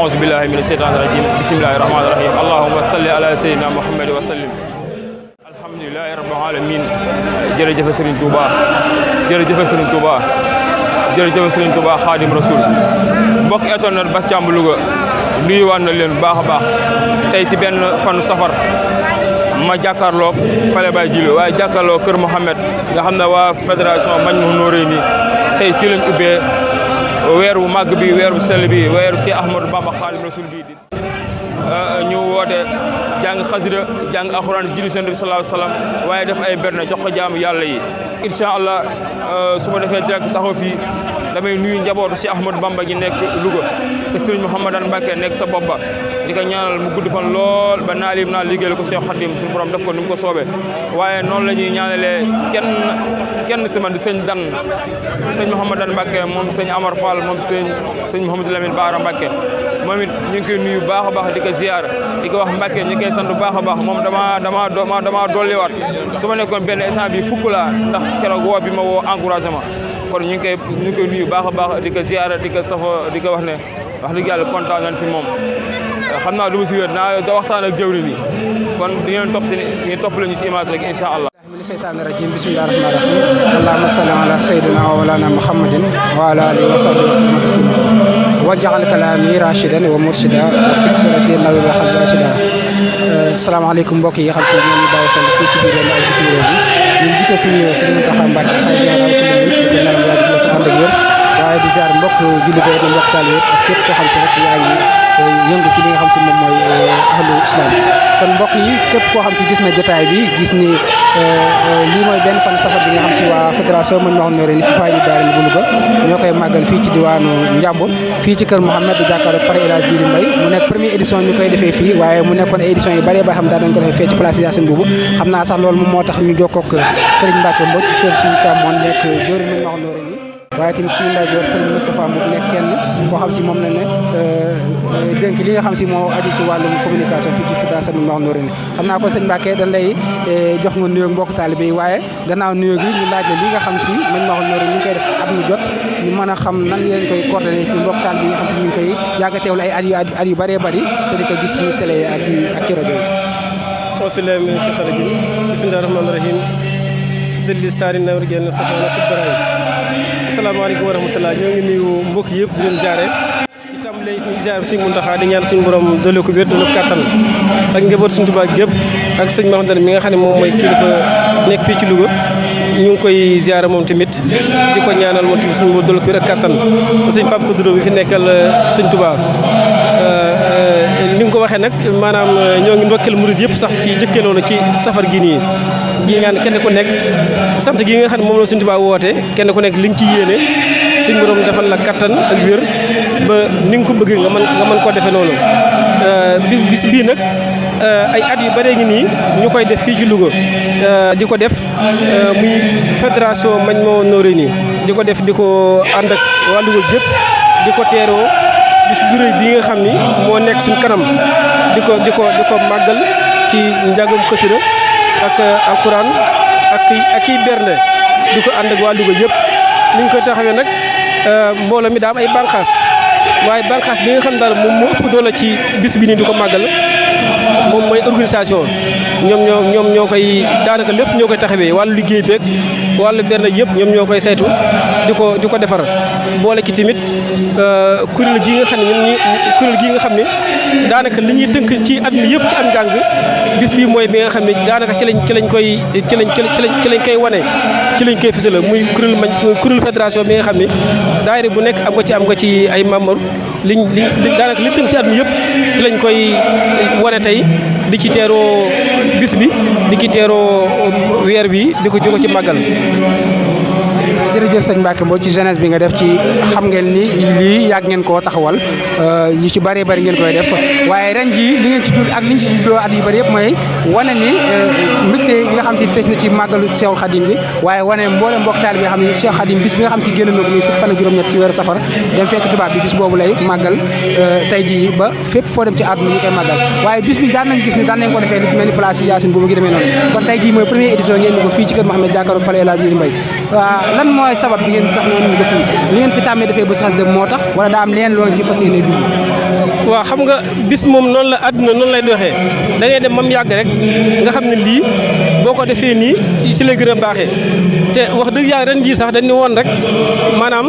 أعوذ بالله من الشيطان الرجيم بسم الله الرحمن الرحيم اللهم صل على سيدنا محمد وسلم الحمد لله رب العالمين jërëjëf Serigne Touba jërëjëf Serigne Touba jërëjëf Serigne Touba Khadim Rasoul mbokk internet Bass Thiamb Louga nuyuwaat na leen bu baax a baax tey si benn fanu safar ma jàkkaarloog Pale Baye Djily waaye jàkkaarloog Kër Mohamed nga xam ne waa fédération Majmahun Nurayni tey fii lañ ubbee weer wu màgg bi weer wu sell bi weeru Cheikh Ahmadou Bamba Khadim Rasoul bi ñu woote jàng xasida jàng alxuraan julli Yonent bi sallallahu alayhi wa sallam waaye def ay berne jox ko jaamu yàlla yi incha allah su ma defee direct taxaw fii damay nuyu njabootu Cheikh Ahmadou Bamba gi nekk Louga te Serigne Mouhamadane Mbacké nekk sa bopp ba di ko ñaanal mu gudd fan lool ba naa lim naa liggéeyal ko Cheikh Khadim suñu borom def ko ni mu ko soobee waaye noonu la ñuy ñaanalee kenn si man di sëñ Dan sëñ Mouhamadane Mbacké moom sëñ Amar Fall moom sëñ Mouhamadou Lamine Bara Mbacké moom it ñu ngi koy nuyu baax a baax di ko ziar di ko wax Mbacké ñu koy sant bu baax a baax moom dama dolliwaat su ma nekkoon benn instant bi fukk laa ndax keroog woo bi ma woo encouragement kon ñu ngi koy nuyu baax a baax di ko ziar di ko safo di ko wax ne wax dëgg yàlla kontaan nañ si moom xam naa du ma si wér naa da waxtaan ak jëwri ni kon di ngeen topp lañu si image rek incha allah min sheytaani rajim bismillahi rahmani rahim allahumma salli ala sayyidina wa mawlana muhammadin wa ala alihi wa sahbihi wa sallam taslima waj'al kalami rashidan wa murshida wa fikrati nawwir wa qalbi rashida asalaamaaleykum mbokk yi xam si ñoo ñu bàyyi xel fii ci biir réew mi ak bitim réew yi ñu jiite suñu Serigne Mountakha Mbacké xay ñaanal ko ñu di ko ñaanal yaa di ko ànd ak yéen waaye di jaar mbokk julli ko di mbokk taal yëpp ak képp koo xam si rek yaa ngi yëngu ci li nga xam si moom mooy ahlu islam kon mbokk yi képp koo xam si gis na jotaay bi gis ni lii mooy benn fan safar bi nga xam si waa fédération Majmahun Nurayni fi fay di daara bu Louga ñoo koy màggal fii ci diwaanu Njàmbur fii ci Kër Mohamed di jàkkaarloo Pare El Hadji Djily Mbaye mu nekk première édition ñu koy defee fii waaye mu nekkoon ay édition yu bëree ba xam daa dañ ko defee fee ci place Yacine Boubou xam naa sax loolu moom moo tax ñu jokkoo ak Serigne Mbacké Mbodj fii suñu càmmoñ nekk jóori Majmahun Nurayni waaye tamit suñu ndaw joor Serigne Moustapha Mboup nekk kenn koo xam si moom la ne dénk li nga xam si moo aju ci wàllum communication fii ci fédération Majmahun Nurayni xam naa ko sëñ Mbacké dañ lay jox nga nuyoo mbokk taalibe yi waaye gannaaw nuyoo gi ñu laaj la li nga xam si Majmahun Nurayni ñu ngi koy def at mu jot ñu mën a xam nan ngeen koy coordonné ci mbokk taalibe yi nga xam si ñu ngi koy yàgg a teewlu ay at yu bëree bëri te di ko gis ci télé ak ci rajo yi. bismillahi mina shaytaani rajim bismillahi rahmaani rahim sidli saari nawr génn safana sibaraay asalaamaaleykum wa rahmatulah ñoo ngi nuyu mbokk yëpp di leen jaare itam léegi ñu ziar Sëñ Mountakha di ñaan suñu borom doole ko wér doole ko kàttan ak njaboot Sëñ Tuubaa yëpp ak sëñ Mouhamadane mi nga xam ne moom mooy kilifa nekk fii ci Louga ñu ngi koy ziar moom tamit di ko ñaanal moom tamit suñu borom doole ko wér ak kàttan sëñ Pape Koudou bi fi nekkal Sëñ Tuubaa ni nga ko waxee nag maanaam ñoo ngi ndokkeel murid yëpp sax ci jëkkee loolu ci safar gi nii gi ñaan kenn ku nekk sant gi nga xam ne moom la Sëñ Tuubaa woote kenn ku nekk li nga ci yéene suñ borom defal la kattan ak wér ba ni nga ko bëgg nga mën koo defee noonu bis bii nag ay at yu bëree ngi nii ñu koy def fii ci Louga di ko def muy fédération Majmahun Nurayni di ko def di ko ànd ak waa Louga gépp di ko teeroo bis bu rëy bi nga xam ni moo nekk suñ kanam di ko màggal ci njàngum xasida ak alquran ak i bernde di ko ànd ak waa Louga yëpp ni ñu koy taxawee nag mbooloo mi daa am ay bànqaas waaye bànqaas bi nga xam daal moom moo ëpp doole ci bis bi nii di ko màggal moom mooy organisation ñoom ñoo koy daanaka lépp ñoo koy taxawee wàllu liggéey beeg wàllu bernde yëpp ñoom ñoo koy saytu di ko defar boole ci tamit kuréel gi nga xam ne daanaka li ñuy tënk ci at mi yëpp ci am njàng bis bi mooy bi nga xam ne daanaka ci lañ koy wane ci lañ koy fësal muy kuréel fédération bi nga xam ne daayira bu nekk am nga ci ay membres liñ daanaka li tënk ci at mi yëpp ci lañ koy wane tey di ci teeroo bis bi di ci teeroo weer bi di ko ci màggal. jërëjëf sëñ Mbacké Mbodj ci jeunesse bi nga def ci xam ngeen ni lii yàgg ngeen koo taxawal yu ci bëree bëri ngeen koy def waaye ren jii li ngeen ci jul ak li ñu ci jubloo at yu bëri yëpp mooy wane ni mbégte yi nga xam si fees na ci màggalu Cheikhul Khadim bi waaye wane mboolem mbokk taal bi nga xam ne Cheikh Khadim bis bi nga xam si génn na ko muy fukki fan ak juróom-ñett ci weeru safar dem fekk tubaab bi bis boobu lay màggal tey jii ba fépp foo dem ci àdduna ñu koy màggal waaye bis bi daan nañ gis ni daan nañ ko defee li ci mel ni place Yacine Boubou gi demee noonu kon tey jii mooy première édition ngeen ni ko fii ci Kër Mohamed jàkkaarloo Pale El Hadji Djily Mbaye lan mooy sabab bi ngeen tax ngeen ko fii li ngeen fi tàmmee defee bu sax dem moo tax wala daa am leen loolu ci fas yéene dugg waaw xam nga bis moom noonu la àdduna noonu lay doxee da ngay dem mam yàgg rek nga xam ne lii boo ko defee nii ci lay gën a baaxee te wax dëgg yàlla ren jii sax dañ ni woon rek maanaam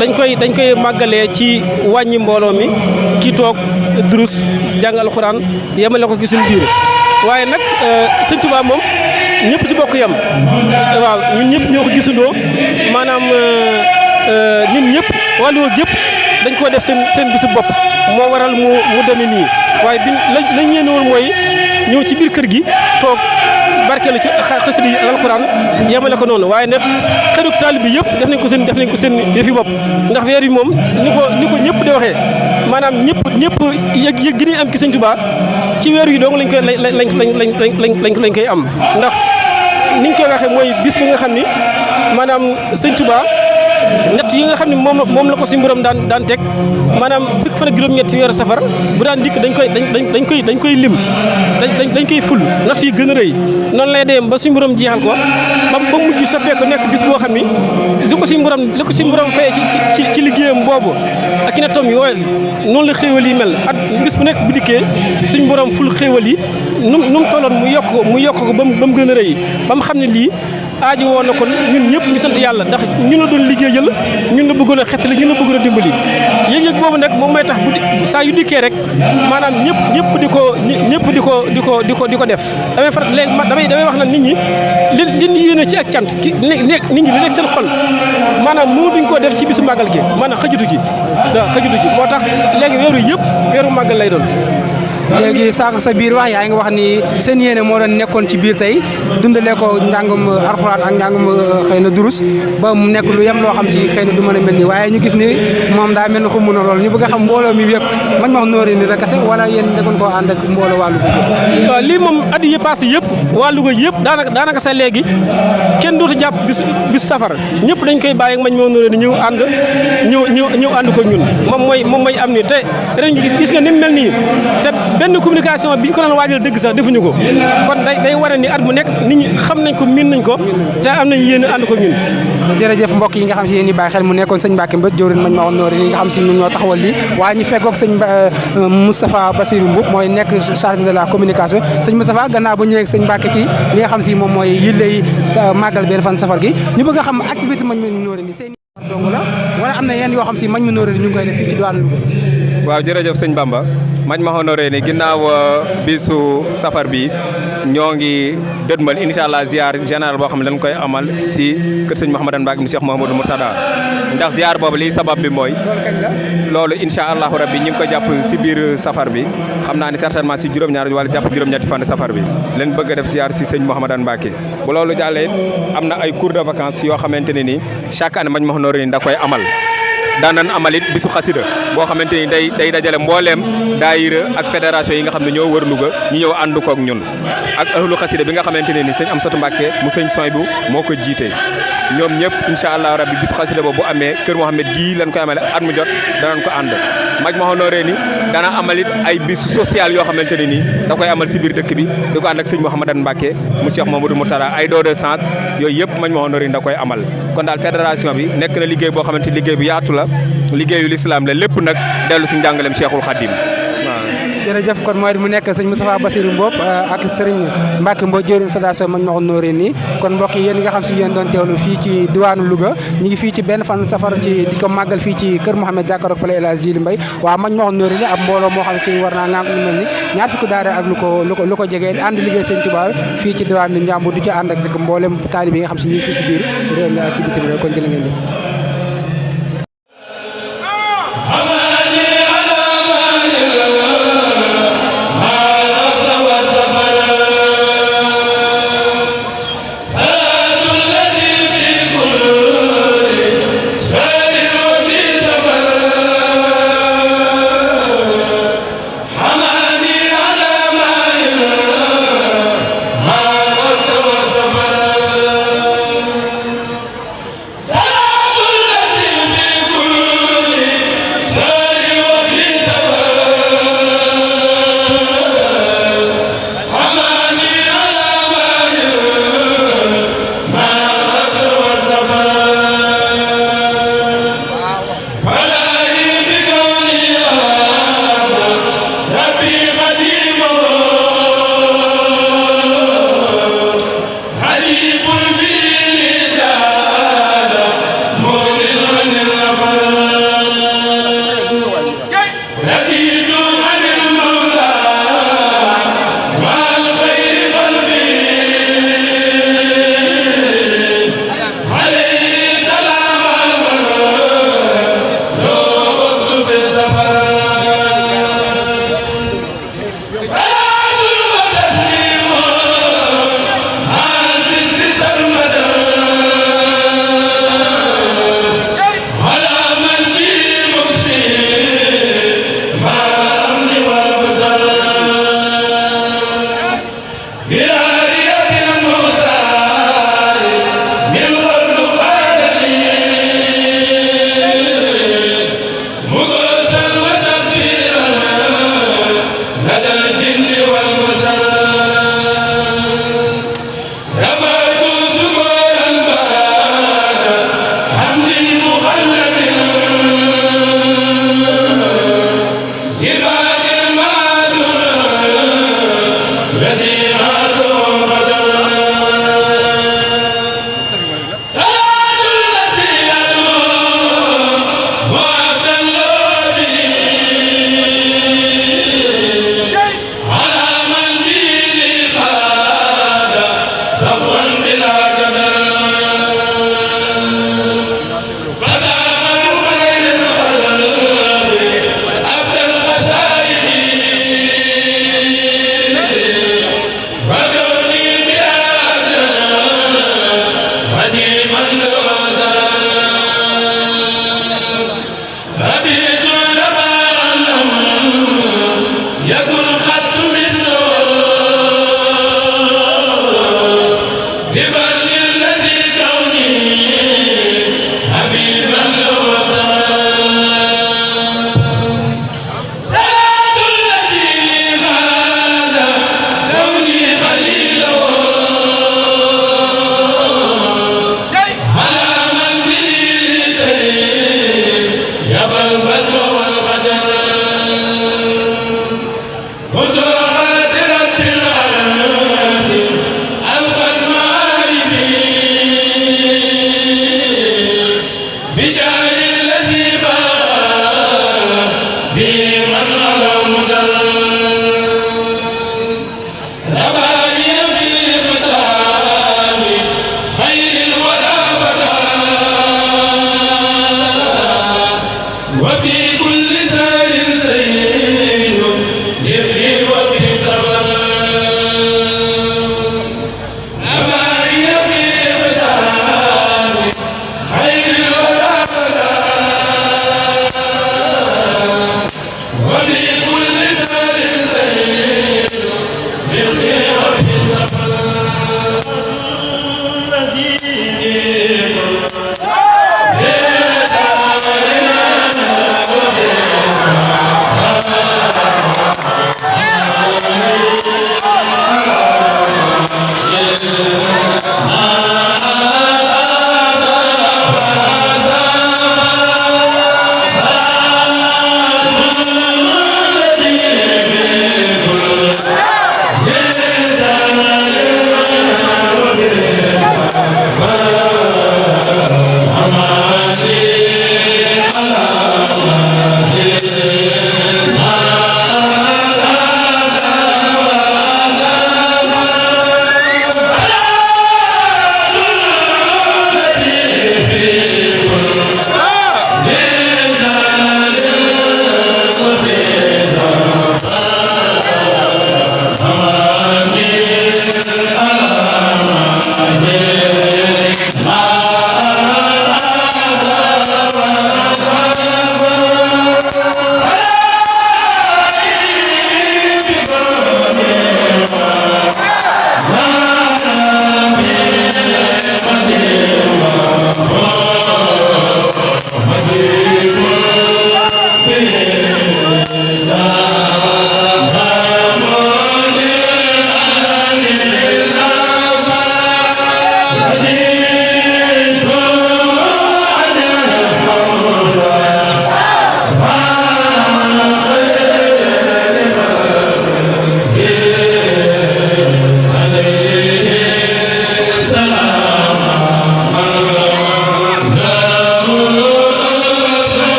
dañ koy màggalee ci wàññi mbooloo mi ki toog durus jàng alxuraan yemale ko ci suñu biir waaye nag sëñ Tuubaa moom ñëpp ci bokk yem waaw ñun ñëpp ñoo ko gisandoo maanaam ñun ñëpp wàllu yëpp dañ koo def seen bisu bopp moo waral mu demee nii waaye bi lañ ñeen woon mooy ñëw ci biir kër gi toog barkeelu ci xasida yi ak alxuraan yemale ko noonu waaye nag xërug taalib bi yëpp def nañ ko seen yëfi bopp ndax weer yi moom ni ko ñëpp di waxee maanaam ñëpp yëg gi ñuy am ci sëñ Tuubaa ci weer yi dong lañ koy am ndax niñ koy waxee mooy bis bi nga xam ni maanaam sëñ Tuubaa ñett yi nga xam ne moom la ko suñu borom daan teg maanaam fukk fan ak juróom-ñett ci weeru safar bu daan dikk dañ koy lim dañ koy ful natt yi gën a rëy noonu lay dem ba suñu borom jeexal ko ba mujj soppeeku nekk bis boo xam ni li ko suñu borom fayee ci liggéeyam boobu ak i nattam yooyu noonu la xéewal yi mel at bis bu nekk bu dikkee suñu borom ful xéewal yi nu mu tolloon mu yokk ko ba mu gën a rëy ba mu xam ne lii aaji woon na kon ñun ñëpp ñu sant yàlla ndax ñun la doon liggéeyal ñun la bëggoon a xettali ñun la bëggoon a dimbali yëg-yëg boobu nag moom may tax bu saa yu dikkee rek maanaam ñëpp di ko def damay faral léegi damay wax na nit ñi li ñu yéene ci ak cant nit ñi li nekk seen xol maanaam mënatuñ koo def ci bisu màggal gi maanaam xajutu gi moo tax léegi weeru màggal lay doon. léegi saako sa biir wax yaa ngi wax ni seen yéene moo doon nekkoon ci biir tey dundalee ko njàngum alxuraan ak njàngum xëy na durus ba mu nekk lu yem loo xam si xëy na du mën a mel ni waaye ñu gis ni moom daa mel ni xumb na lool ñu bëgg a xam mbooloo mi yëpp man ma wax nooree ni rek kese wala yéen da ngeen koo ànd ak mbooloo wàllu ko waaw lii moom at yi passé yëpp wàllu ko yëpp daanaka sa léegi kenn dootu jàpp bis safar ñëpp dañ koy bàyyi mañ moo nooree ni ñëw ànd ko ñun moom mooy am ni te ren gis nga ni mu mel nii te benn communication bi ñu ko doon waajal dëgg sax defuñu ko kon day waral ni at mu nekk nit ñi xam nañ ko miin nañ ko te am nañ yéen ànd ko ñun. jërëjëf mbokk yi nga xam si yéen ñi bàyyi xel mu nekkoon sëñ Mbacke Mbodj jëwriñ mañ ma woon noori li nga xam si ñun ñoo taxawal lii waaye ñu fekkoog sëñ Moustapha Bassirou Mboup mooy nekk chargé de la communication sëñ Moustapha gannaaw ba ñëwee sëñ Mbacke ci li nga xam si moom mooy yille yi màggal benn fan safar gi ñu bëgg a xam activité mañ ma noori ni seen dong la wala am na yenn yoo xam si mañ ma noori ni ñu ngi koy def fii ci diwaanu Louga. waaw jërëjëf sëñ Bamba mañ ma honoré ni ginnaaw bisu safar bi ñoo ngi dëdmal incha allah ziar général boo xam ne dañ koy amal si kër sëñ Mouhamadou Mbacke mu Cheikh Mouhamadou Mourtada ndax ziar boobu liy sabab bi mooy loolu incha allahu rabbi ñi ngi ko jàpp si biir safar bi xam naa ni certainement si juróom-ñaar wala jàpp juróom-ñetti fan safar bi leen bëgg a def ziar si sëñ Mouhamadou Mbacke bu loolu jàllee am na ay cours de vacances yoo xamante ne ni chaque année mañ ma honoré ni da koy amal daanan amalit bisu xasida boo xamante ni day dajale mbooleem daayira ak fédération yi nga xam ne ñoo wër Louga ñu ñëw ànd koog ñun ak ahlu xasida bi nga xamante ne ni sëñ Amsatou Mbacke mu sëñ Soybu moo ko jiite ñoom ñëpp incha allah rabbi bisu xasida boobu bu amee kër Mouhamed gii lañ koy amale at mu jot danañ ko ànd maj ma honoré ni dana amalit ay bisu social yoo xamante ne ni da koy amal si biir dëkk bi di ko ànd ak sëñ Mouhamadou Mbacke mu Cheikh Mamadou Mourtada ay don de sang yooyu yëpp maj ma honoré ni da koy amal kon daal fédération bi nekk na liggéey boo xamante liggéey bu yaatu la liggéeyu lislaam la lépp nag dellu si njàngaleem Cheikhul Khadim waaw. jërëjëf kon mooy mu nekk sëñ Moustapha Bassirou Mboup ak Serigne Mbacke Mbodj jëwriñ fédération mañ ma wax nooree nii kon mbokk yi yéen nga xam si yéen doon teewlu fii ci diwaanu Louga ñu ngi fii ci benn fan safar ci di ko màggal fii ci kër Mouhamed jàkkaarloog Palais El Hadji Djily Mbaye waaw mañ ma wax nooree nii ab mbooloo moo xam ci war naa ngaam lu mel ni ñaar fukki daara ak lu ko jegee ànd liggéey sëñ Touba fii ci diwaanu Njàmbur du ci ànd ak rek mboolem taalib yi nga xam si ñu ngi fii ci biir réew mi ak ci bitim réew kon jërë ngeen jëf Salam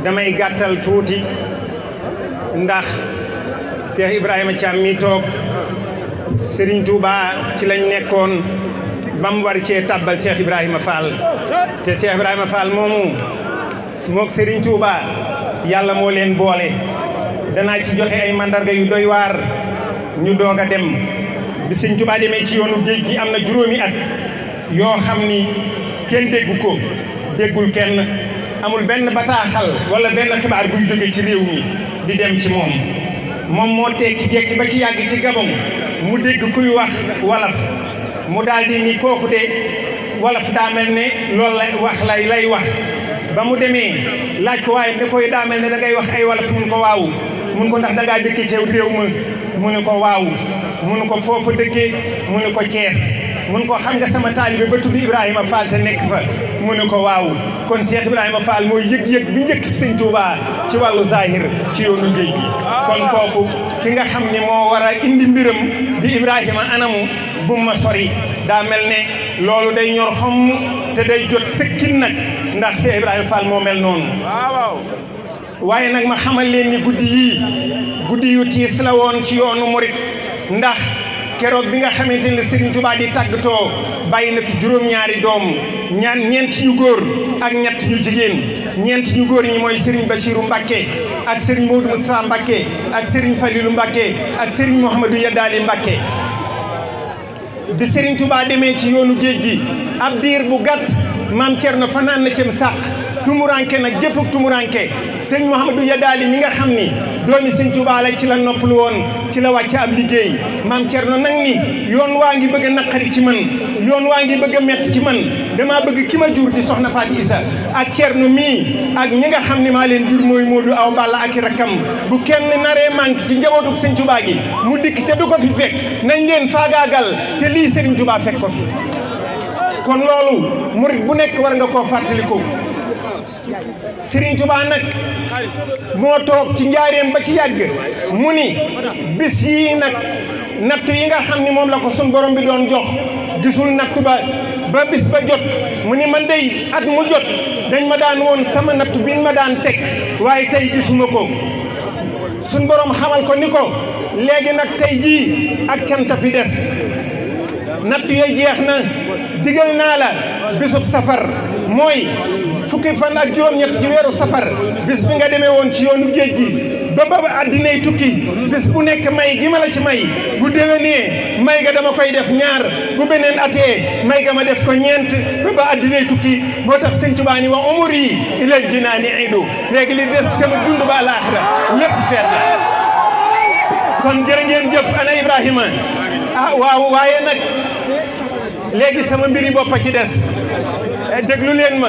damay gàttal tuuti ndax Cheikh Ibrahima Thiam mi toog Serigne Touba ci lañ nekkoon ba mu war cee tabbal Cheikh Ibrahima Fall te Cheikh Ibrahima Fall moomu moog Serigne Touba yàlla moo leen boole danaa ci joxe ay mandarga yu doy waar ñu doog a dem bi Serigne Touba demee ci yoonu géej gi am na juróomi at yoo xam ni kenn déggu ko déggul kenn amul benn bataaxal wala benn xibaar buy jóge ci réew mi di dem ci moom moo tekki ba ci yàgg ci Gabon mu dégg kuy wax wolof mu daal di ni kooku de wolof daa mel ne loolu lay wax ba mu demee laaj ko waaye ne koy daa mel ne da ngay wax ay wolof mun ko waaw mun ko ndax da ngaa dëkk ci réew ma mu ne ko waaw mun ko foofu dëkkee mu ne ko Cees mun ko xam nga sama taalibe ba tudd Ibrahima Fall te nekk fa mu ne ko waaw kon Cheikh Ibrahima Fall mooy yëg-yëg bi njëkk ci sëñ Touba ci wàllu zahir ci yoonu géej gi kon kooku ki nga xam ni moo war a indi mbiram di Ibrahima anamu bu ma sori daa mel ne loolu day ñor xam te day jot sëkkin nag ndax Cheikh Ibrahima Fall moo mel noonu waaye nag ma xamal leen ni guddi yu tiis la woon ci yoonu murit ndax keroog bi nga xamante ne Serigne Touba di tàggatoo bàyyi na fi juróom-ñaari doom ñeent ñu góor ak ñett ñu jigéen ñeent ñu góor ñi mooy Serigne Bachirou Mbacké ak Serigne Modou Moustapha Mbacké ak Serigne Falilou Mbacké ak Serigne Mouhamadou Yadali Mbacké bi Serigne Touba demee ci yoonu géej gi ab diir bu gàtt maam Thierno fanaan na cëm sàq tumuranke nag gépp tumuranke sëñ Mouhamadou Yadali mi nga xam ni doomi sëñ Touba la ci la noppalu woon ci la wàcc ab liggéey maam Thierno nag ni yoon waa ngi bëgg a naqari ci man yoon waa ngi bëgg a metti ci man dama bëgg ki ma jur di soxna Fatou Issa ak Thierno mii ak ñi nga xam ne maa leen jur mooy Modou Awa Balla ak i rakkam bu kenn naree manque ci njabootuk sëñ Touba gi mu dikk te du ko fi fekk nañ leen faagaagal te lii Serigne Touba fekk ko fi kon loolu murit bu nekk war nga koo fàttaliku Serigne Touba nag moo toog ci njaareem ba ci yàgg mu ni bis yii nag nattu yi nga xam ni moom la ko sun borom bi doon jox gisul nattu ba bis ba jot mu ni man day at mu jot dañ ma daan woon sama nattu bi ma daan teg waaye tey gisuma ko sun borom xamal ko ni ko léegi nag tey jii ak canta fi des nattu ya jeex na digal naa la bisub safar mooy fukki fan ak juróom-ñett ci weeru safar bis bi nga demee woon ci yoonu géej gi ba addinay tukki bis bu nekk may gi ma la ci may bu déwénee may ga dama koy def ñaar bu beneen atee may ga ma def ko ñeent ba addinay tukki moo tax sëñ Tuubaa ni wa umri ilal jinaani idu léegi li des sama dund ba alaaxira lépp feet la kon jërë ngeen jëf ana Ibrahima waaw waaye nag léegi sama mbiri boppa ci des déglu leen ma